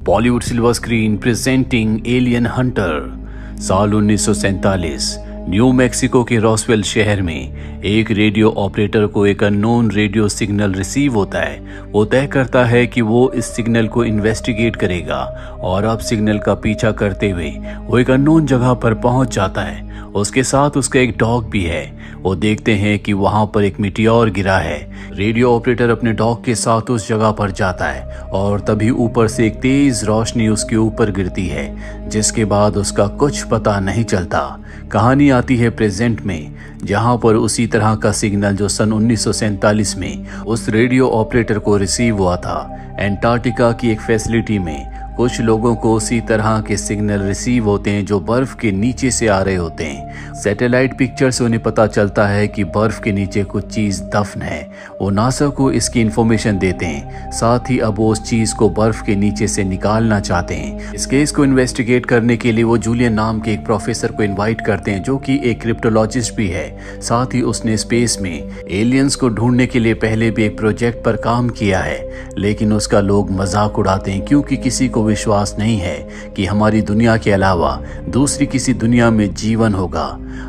Bollywood silver screen presenting alien Hunter. साल 1947 new Mexico के Roswell शहर में एक रेडियो ऑपरेटर को एक अननोन रेडियो सिग्नल रिसीव होता है। वो तय करता है कि वो इस सिग्नल को इन्वेस्टिगेट करेगा और अब सिग्नल का पीछा करते हुए वो एक अननोन जगह पर पहुंच जाता है। उसके साथ उसका एक डॉग भी है। वो देखते हैं कि वहां पर एक मीटियोर गिरा है। रेडियो ऑपरेटर अपने डॉग के साथ उस जगह पर जाता है और तभी ऊपर से एक तेज रोशनी उसके ऊपर गिरती है, जिसके बाद उसका कुछ पता नहीं चलता। कहानी आती है प्रेजेंट में, जहां पर उसी तरह का सिग्नल जो सन 1947 में उस रेडियो ऑपरेटर को रिसीव हुआ था। एंटार्क्टिका की एक फैसिलिटी में कुछ लोगों को उसी तरह के सिग्नल रिसीव होते हैं जो बर्फ के नीचे से आ रहे होते हैं। सैटेलाइट पिक्चर से उन्हें पता चलता है कि बर्फ के नीचे कुछ चीज दफन है। वो नासा को इसकी इंफॉर्मेशन देते हैं, साथ ही अब वो उस चीज को बर्फ के नीचे से निकालना चाहते हैं। इस केस को इन्वेस्टिगेट करने के लिए वो जूलियन नाम के एक प्रोफेसर को इन्वाइट करते हैं, जो कि एक क्रिप्टोलॉजिस्ट भी है। साथ ही उसने स्पेस में एलियंस को ढूंढने के लिए पहले भी एक प्रोजेक्ट पर काम किया है, लेकिन उसका लोग मजाक उड़ाते हैं क्योंकि किसी को विश्वास नहीं है कि हमारी दुनिया के अलावा दूसरी किसी दुनिया में जीवन होगा।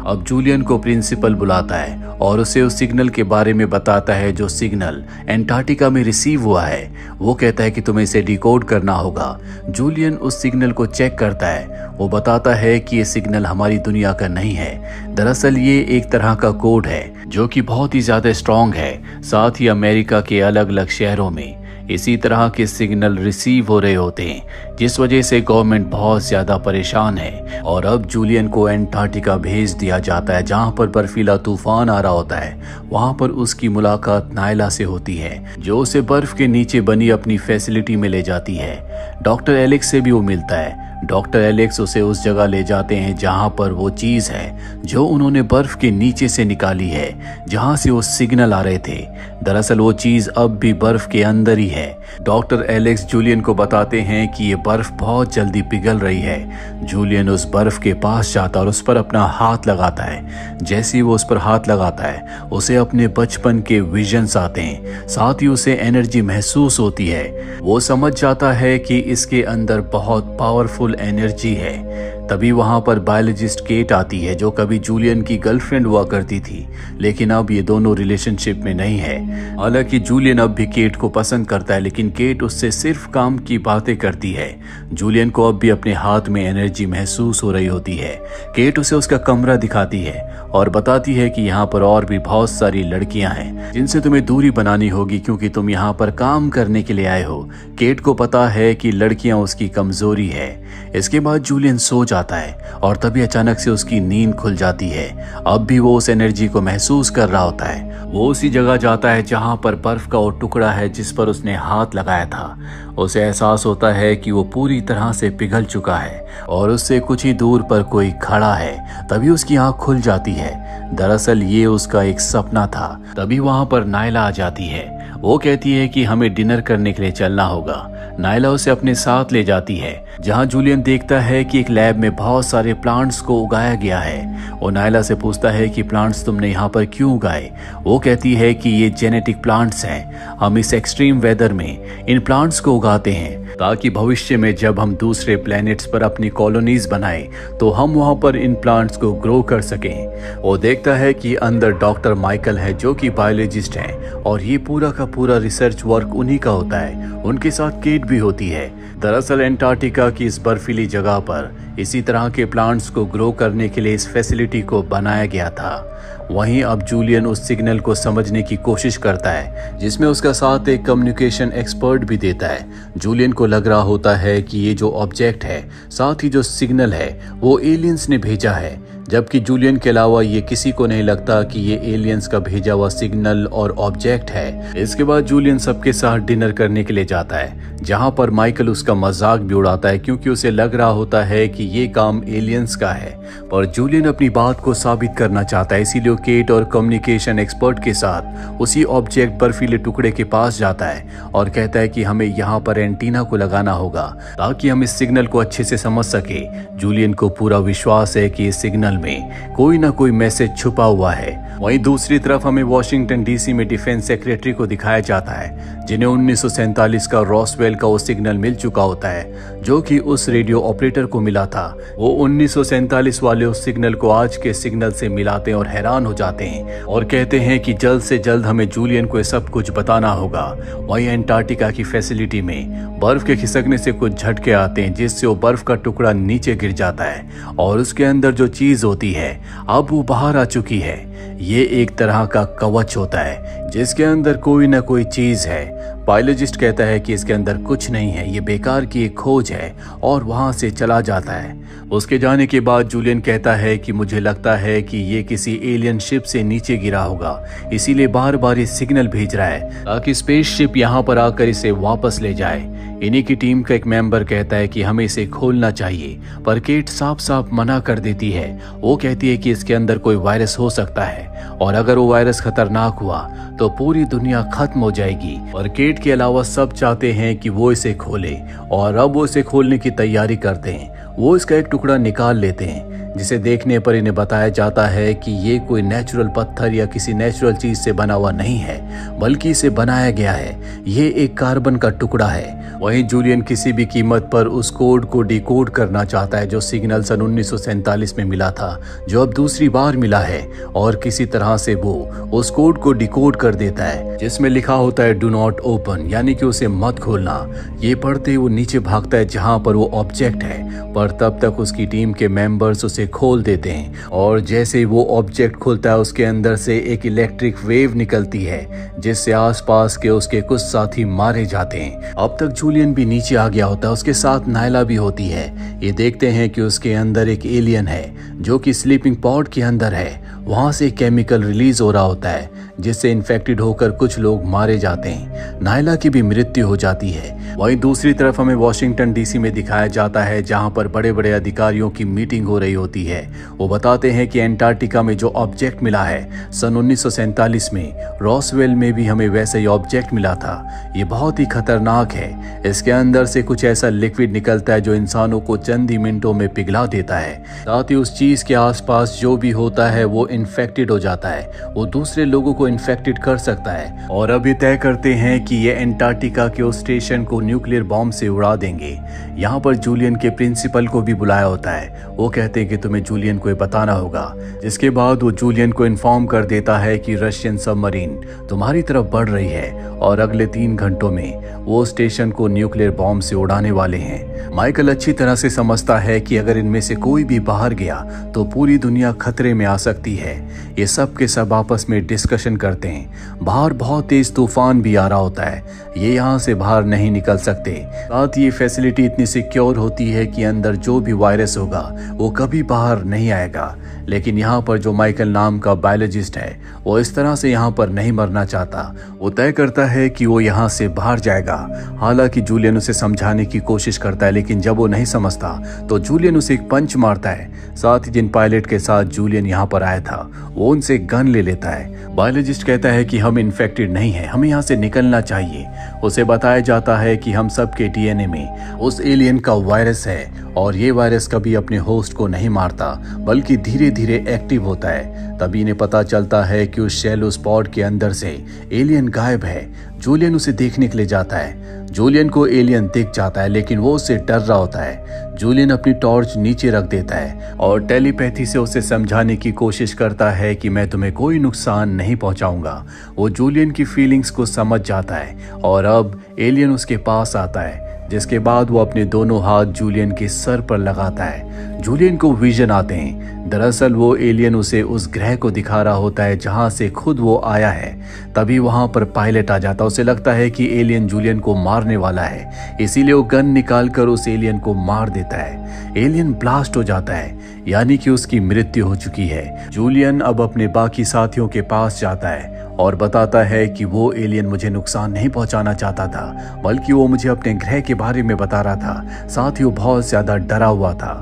अब जूलियन को प्रिंसिपल बुलाता है और उसे उस सिग्नल के बारे में बताता है जो सिग्नल एंटार्क्टिका में रिसीव हुआ है। वो कहता है कि तुम्हें इसे डिकोड करना होगा। जूलियन उस सिग्नल को चेक करता है। वो बताता है कि ये सिग्नल हमारी दुनिया का नहीं है। दरअसल ये एक तरह का कोड है जो कि बहुत ही ज्यादा स्ट्रॉन्ग है। साथ ही अमेरिका के अलग अलग शहरों में इसी तरह के सिग्नल रिसीव हो रहे होते हैं, जिस वजह से गवर्नमेंट बहुत ज्यादा परेशान है। और अब जूलियन को एंटार्क्टिका भेज दिया जाता है, जहां पर बर्फीला तूफान आ रहा होता है। वहां पर उसकी मुलाकात नायला से होती है, जो उसे बर्फ के नीचे बनी अपनी फैसिलिटी में ले जाती है। डॉक्टर एलेक्स से भी वो मिलता है। डॉक्टर एलेक्स उसे उस जगह ले जाते हैं जहां पर वो चीज है जो उन्होंने बर्फ के नीचे से निकाली है, जहां से वो सिग्नल आ रहे थे। दरअसल वो चीज अब भी बर्फ के अंदर ही है। डॉक्टर एलेक्स जूलियन को बताते हैं कि ये बर्फ बहुत जल्दी पिघल रही है। जूलियन उस बर्फ के पास जाता और उस पर अपना हाथ लगाता है। जैसे ही वो उस पर हाथ लगाता है, उसे अपने बचपन के विजन्स आते हैं। साथ ही उसे एनर्जी महसूस होती है। वो समझ जाता है कि इसके अंदर बहुत पावरफुल एनर्जी है। तभी वहां पर बायोलॉजिस्ट केट आती है, जो कभी जूलियन की गर्लफ्रेंड हुआ करती थी, लेकिन अब ये दोनों रिलेशनशिप में नहीं है। हालांकि जूलियन अब भी केट को पसंद करता है, लेकिन केट उससे सिर्फ काम की बातें करती है। जूलियन को अब भी अपने हाथ में एनर्जी महसूस हो रही होती है। केट उसे उसका कमरा दिखाती है और बताती है कि यहाँ पर और भी बहुत सारी लड़कियां हैं जिनसे तुम्हें दूरी बनानी होगी, क्योंकि तुम यहाँ पर काम करने के लिए आए हो। केट को पता है कि लड़कियां उसकी कमजोरी है। इसके बाद जूलियन सो जाता है और तभी अचानक से उसकी नींद खुल जाती है। अब भी वो उस एनर्जी को महसूस कर रहा होता है। वो उसी जगह जाता है जहां पर बर्फ का वो टुकड़ा है जिस पर उसने हाथ लगाया था। उसे एहसास होता है कि वो पूरी तरह से पिघल चुका है और उससे कुछ ही दूर पर कोई खड़ा है। तभी उसकी आंख खुल जाती है। दरअसल ये उसका एक सपना था। तभी वहां पर नायला आ जाती है। वो कहती है कि हमें डिनर करने के लिए चलना होगा। नायला उसे अपने साथ ले जाती है, जहां जूलियन देखता है कि एक लैब में बहुत सारे प्लांट्स को उगाया गया है। वो नायला से पूछता है कि प्लांट्स तुमने यहाँ पर क्यों उगाए। वो कहती है कि ये जेनेटिक प्लांट्स हैं। हम इस एक्सट्रीम वेदर में इन प्लांट्स को उगाते हैं ताकि भविष्य में जब हम दूसरे प्लैनेट्स पर अपनी कॉलोनीज बनाएं तो हम वहां पर इन प्लांट्स को ग्रो कर सकें। वो देखता है कि अंदर डॉक्टर माइकल है, जो कि बायोलॉजिस्ट हैं, और ये पूरा का पूरा रिसर्च वर्क उन्हीं का होता है। उनके साथ केट भी होती है। दरअसल एंटार्क्टिका की इस बर्फीली जगह पर इसी तरह के प्लांट्स को ग्रो करने के लिए इस फैसिलिटी को बनाया गया था। वहीं अब जूलियन उस सिग्नल को समझने की कोशिश करता है, जिसमें उसका साथ एक कम्युनिकेशन एक्सपर्ट भी देता है। जूलियन को लग रहा होता है कि ये जो ऑब्जेक्ट है, साथ ही जो सिग्नल है, वो एलियंस ने भेजा है, जबकि जूलियन के अलावा ये किसी को नहीं लगता कि ये एलियंस का भेजा हुआ सिग्नल और ऑब्जेक्ट है। इसके बाद जूलियन सबके साथ डिनर करने के लिए जाता है, जहां पर माइकल उसका मजाक भी उड़ाता है क्योंकि उसे लग रहा होता है कि ये काम एलियंस का है। पर जूलियन अपनी बात को साबित करना चाहता है, इसीलिए केट और कम्युनिकेशन एक्सपर्ट के साथ उसी ऑब्जेक्ट बर्फीले टुकड़े के पास जाता है और कहता है कि हमें यहाँ पर एंटीना को लगाना होगा ताकि हम इस सिग्नल को अच्छे से समझ सके। जूलियन को पूरा विश्वास है कि ये सिग्नल सिग्नल में कोई ना कोई मैसेज छुपा हुआ है। वहीं दूसरी तरफ हमें वॉशिंगटन डीसी में डिफेंस सेक्रेटरी को दिखाया जाता है, जिन्हें 1947 का रॉसवेल का वो सिग्नल मिल चुका होता है जो कि उस रेडियो ऑपरेटर को मिला था। वो 1947 वाले उस सिग्नल को आज के सिग्नल से मिलाते हैं और हैरान हो जाते हैं और कहते हैं कि जल्द से जल्द हमें जूलियन को सब कुछ बताना होगा। वहीं एंटार्क्टिका की फैसिलिटी में बर्फ के खिसकने से कुछ झटके आते हैं, जिससे वो बर्फ का टुकड़ा नीचे गिर जाता है और उसके अंदर जो चीज होती है अब वो बाहर आ चुकी है। ये एक तरह का कवच होता है जिसके अंदर कोई ना कोई चीज है। बायोलॉजिस्ट कहता है कि इसके अंदर कुछ नहीं है, ये बेकार की एक खोज है, और वहां से चला जाता है। उसके जाने के बाद जूलियन कहता है कि मुझे लगता है कि ये किसी एलियन शिप से नीचे गिरा होगा, इसीलिए बार बार ये सिग्नल भेज रहा है ताकि स्पेसशिप यहाँ पर आकर इसे वापस ले जाए। इन्हीं की टीम का एक मेंबर कहता है कि हमें इसे खोलना चाहिए, पर केट साफ साफ मना कर देती है। वो कहती है कि इसके अंदर कोई वायरस हो सकता है और अगर वो वायरस खतरनाक हुआ तो पूरी दुनिया खत्म हो जाएगी। और केट के अलावा सब चाहते हैं कि वो इसे खोले और अब वो इसे खोलने की तैयारी करते हैं। वो इसका एक टुकड़ा निकाल लेते हैं जिसे देखने पर इन्हें बताया जाता है कि ये कोई नेचुरल पत्थर या किसी नेचुरल चीज से बना हुआ नहीं है, बल्कि इसे बनाया गया है। ये एक कार्बन का टुकड़ा है। वहीं जूलियन किसी भी कीमत पर उस कोड को डिकोड करना चाहता है जो सिग्नल सन 1947 में मिला था, जो अब दूसरी बार मिला है, और किसी तरह से वो उस कोड को डिकोड कर देता है जिसमें लिखा होता है डू नॉट ओपन, यानी कि उसे मत खोलना। ये पढ़ते ही वो नीचे भागता है जहां पर वो ऑब्जेक्ट है, पर तब तक उसकी टीम के मेंबर्स उसे खोल देते हैं और जैसे ही वो ऑब्जेक्ट खुलता है उसके अंदर से एक इलेक्ट्रिक वेव निकलती है जिससे आसपास के उसके कुछ साथी मारे जाते हैं। अब तक जूलियन भी नीचे आ गया होता है, उसके साथ नायला भी होती है। ये देखते हैं कि उसके अंदर एक एलियन है जो कि स्लीपिंग पॉड के अंदर है। वहां से केमिकल रिलीज हो रहा होता है जिससे इन्फेक्टेड होकर कुछ लोग मारे जाते हैं। नायला की भी मृत्यु हो जाती है। वहीं दूसरी तरफ हमें वॉशिंगटन डीसी में दिखाया जाता है जहां पर बड़े बड़े अधिकारियों की मीटिंग हो रही होती है। वो बताते हैं कि एंटार्क्टिका में जो ऑब्जेक्ट मिला है सन 1947 में, रॉसवेल में भी हमें वैसा ही ऑब्जेक्ट मिला था। ये बहुत ही खतरनाक है। इसके अंदर से कुछ ऐसा लिक्विड निकलता है जो इंसानों को चंद ही मिनटों में पिघला देता है। साथ ही उस चीज के आसपास जो भी होता है वो इन्फेक्टेड हो जाता है, वो दूसरे लोगों को इन्फेक्टेड कर सकता है। और अभी तय करते हैं कि ये एंटार्क्टिका के उस स्टेशन को न्यूक्लियर बॉम्ब से उड़ा देंगे। यहाँ पर जूलियन के प्रिंसिपल को भी बुलाया होता है। वो कहते हैं कि तुम्हें जूलियन को बताना होगा, जिसके बाद वो जूलियन को इन्फॉर्म कर देता है कि रशियन सबमरीन तुम्हारी तरफ बढ़ रही है और अगले 3 घंटों में वो स्टेशन को न्यूक्लियर बॉम्ब से उड़ाने वाले हैं। माइकल अच्छी तरह से समझता है कि अगर इनमें से कोई भी बाहर गया तो पूरी दुनिया खतरे में आ सकती है। ये सब के सब आपस में डिस्कशन करते हैं। बाहर बहुत तेज तूफान भी आ रहा होता है, ये यहाँ से बाहर नहीं निकल सकते। साथ ही ये फैसिलिटी इतनी सिक्योर होती है कि अंदर जो भी वायरस होगा वो कभी बाहर नहीं आएगा। लेकिन यहाँ पर जो माइकल नाम का बायोलॉजिस्ट है वो इस तरह से यहाँ पर नहीं मरना चाहता। वो तय करता है कि वो यहाँ से बाहर जाएगा। हालांकि जूलियन उसे समझाने की कोशिश करता है, लेकिन जब वो नहीं समझता तो जूलियन उसे एक पंच मारता है। साथ ही जिन पायलट के साथ जूलियन यहाँ पर आया था वो उनसे गन ले लेता है। बायोलॉजिस्ट कहता है कि हम इन्फेक्टेड नहीं है, हमें यहाँ से निकलना चाहिए। उसे बताया जाता है कि हम सबके डीएनए में उस एलियन का वायरस है और ये वायरस कभी अपने होस्ट को नहीं मारता बल्कि धीरे धीरे एक्टिव होता है। तभी इन्हें पता चलता है कि उस शैलो स्पॉट के अंदर से एलियन गायब है। जूलियन उसे देखने के लिए जाता है। जूलियन को एलियन दिख जाता है लेकिन वो उससे डर रहा होता है। जूलियन अपनी टॉर्च नीचे रख देता है और टेलीपैथी से उसे समझाने की कोशिश करता है कि मैं तुम्हें कोई नुकसान नहीं पहुंचाऊंगा। वो जूलियन की फीलिंग्स को समझ जाता है और अब एलियन उसके पास आता है, जिसके बाद वो अपने दोनों हाथ जूलियन के सर पर लगाता है। जूलियन को विजन आते हैं। दरअसल वो एलियन उसे उस ग्रह को दिखा रहा होता है जहां से खुद वो आया है। तभी वहां पर पायलट आ जाता है। उसे लगता है कि एलियन जूलियन को मारने वाला है, इसीलिए वो गन निकालकर उस एलियन को मार देता है। एलियन ब्लास्ट हो जाता है, यानी कि उसकी मृत्यु हो चुकी है। जूलियन अब अपने बाकी साथियों के पास जाता है और बताता है कि वो एलियन मुझे नुकसान नहीं पहुंचाना चाहता था, बल्कि वो मुझे अपने ग्रह के बारे में बता रहा था। साथ ही वो बहुत ज्यादा डरा हुआ था।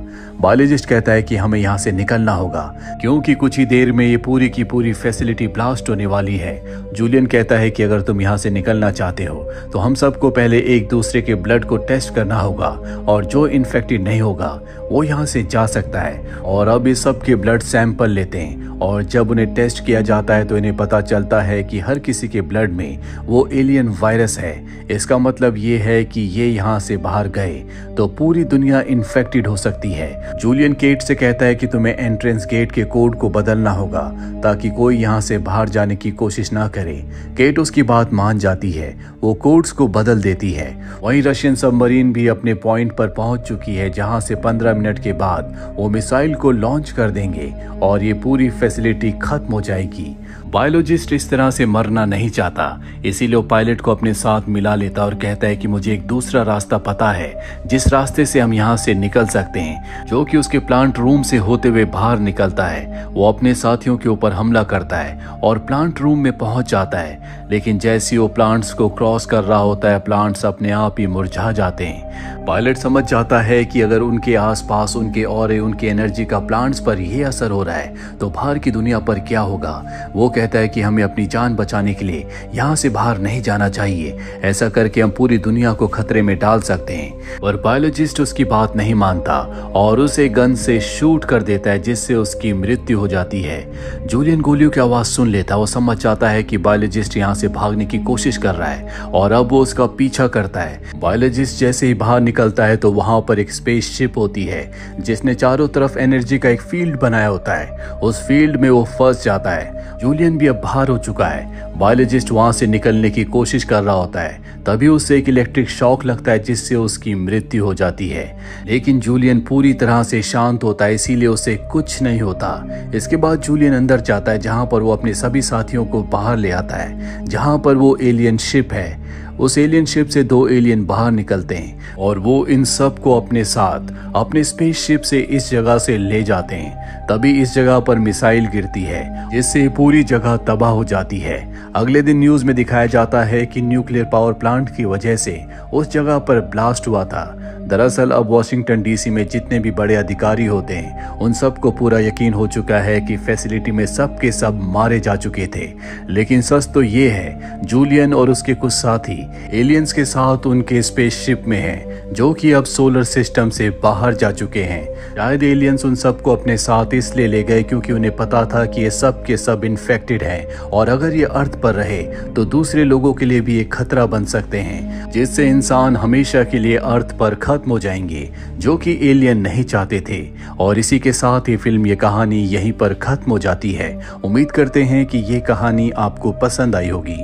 बायोलॉजिस्ट कहता है कि हमें यहाँ से निकलना होगा क्योंकि कुछ ही देर में ये पूरी की पूरी फैसिलिटी ब्लास्ट होने वाली है। जूलियन कहता है कि अगर तुम यहाँ से निकलना चाहते हो तो हम सबको पहले एक दूसरे के ब्लड को टेस्ट करना होगा और जो इन्फेक्टेड नहीं होगा वो यहाँ से जा सकता है। और अब इस सब के ब्लड सैंपल लेते हैं और जब उन्हें टेस्ट किया जाता है तो इन्हें पता चलता है कि हर किसी के ब्लड में वो एलियन वायरस है। इसका मतलब ये है कि ये यहाँ से बाहर गए तो पूरी दुनिया इन्फेक्टेड हो सकती है। जूलियन केट से कहता है कि तुम्हें एंट्रेंस गेट के कोड को बदलना होगा ताकि कोई यहाँ से बाहर जाने की कोशिश ना करे। केट उसकी बात मान जाती है, वो कोड्स को बदल देती है। वहीं रशियन सबमरीन भी अपने पॉइंट पर पहुंच चुकी है जहां से 15 मिनट के बाद वो मिसाइल को लॉन्च कर देंगे और ये पूरी फैसिलिटी खत्म हो जाएगी। बायोलॉजिस्ट इस तरह से मरना नहीं चाहता, इसीलिए वो पायलट को अपने साथ मिला लेता और कहता है कि मुझे एक दूसरा रास्ता पता है जिस रास्ते से हम यहाँ से निकल सकते हैं, जो कि उसके प्लांट रूम से होते हुए बाहर निकलता है। वो अपने साथियों के ऊपर हमला करता है और प्लांट रूम में पहुंच जाता है, लेकिन जैसे वो प्लांट्स को क्रॉस कर रहा होता है प्लांट्स अपने आप ही मुरझा जाते हैं। पायलट समझ जाता है कि अगर उनके आसपास उनके और उनकी एनर्जी का प्लांट्स पर यह असर हो रहा है तो बाहर की दुनिया पर क्या होगा। वो कहता है कि हमें अपनी जान बचाने के लिए यहाँ से बाहर नहीं जाना चाहिए, ऐसा करके हम पूरी दुनिया को खतरे में डाल सकते हैं। पर बायोलॉजिस्ट उसकी बात नहीं मानता और उसे गन से शूट कर देता है जिससे उसकी मृत्यु हो जाती है। जूलियन गोलियों की आवाज सुन लेता है, वो समझ जाता है कि बायोलॉजिस्ट यहाँ से भागने की कोशिश कर रहा है और अब वो उसका पीछा करता है। बायोलॉजिस्ट जैसे ही बाहर निकलता है तो वहां पर एक स्पेसशिप होती है जिसने चारों तरफ एनर्जी का एक फील्ड बनाया होता है। उस फील्ड में वो फंस जाता है। जूलियन भी अब बाहर हो चुका है। बायोलॉजिस्ट वहां से निकलने की कोशिश कर रहा होता है, तभी उसे एक इलेक्ट्रिक शॉक लगता है जिससे उसकी मृत्यु हो जाती है। लेकिन जूलियन पूरी तरह से शांत होता है, इसीलिए उसे कुछ नहीं होता। इसके बाद जूलियन अंदर जाता है जहां पर वो अपने सभी साथियों को बाहर ले आता है, जहां पर वो एलियन शिप है। उस एलियन शिप से 2 एलियन बाहर निकलते हैं और वो इन सब को अपने साथ अपने स्पेसशिप से इस जगह से ले जाते हैं। तभी इस जगह पर मिसाइल गिरती है जिससे पूरी जगह तबाह हो जाती है। अगले दिन न्यूज में दिखाया जाता है कि न्यूक्लियर पावर प्लांट की वजह से उस जगह पर ब्लास्ट हुआ था। दरअसल अब वॉशिंगटन डीसी में जितने भी बड़े अधिकारी होते हैं उन सबको पूरा यकीन हो चुका है कि फैसिलिटी में सब के सब मारे जा चुके थे। लेकिन सच तो ये है, जूलियन और उसके कुछ साथी एलियंस के साथ उनके स्पेसशिप में हैं, जो कि अब सोलर सिस्टम से बाहर जा चुके हैं। शायद एलियंस उन सबको अपने साथ इसलिए ले गए क्योंकि उन्हें पता था कि ये सब के सब इन्फेक्टेड हैं और अगर ये अर्थ पर रहे तो दूसरे लोगों के लिए भी एक खतरा बन सकते हैं, जिससे इंसान हमेशा के लिए अर्थ पर खत्म हो जाएंगे, जो कि एलियन नहीं चाहते थे। और इसी के साथ ये फिल्म, ये कहानी यहीं पर खत्म हो जाती है। उम्मीद करते हैं कि ये कहानी आपको पसंद आई होगी।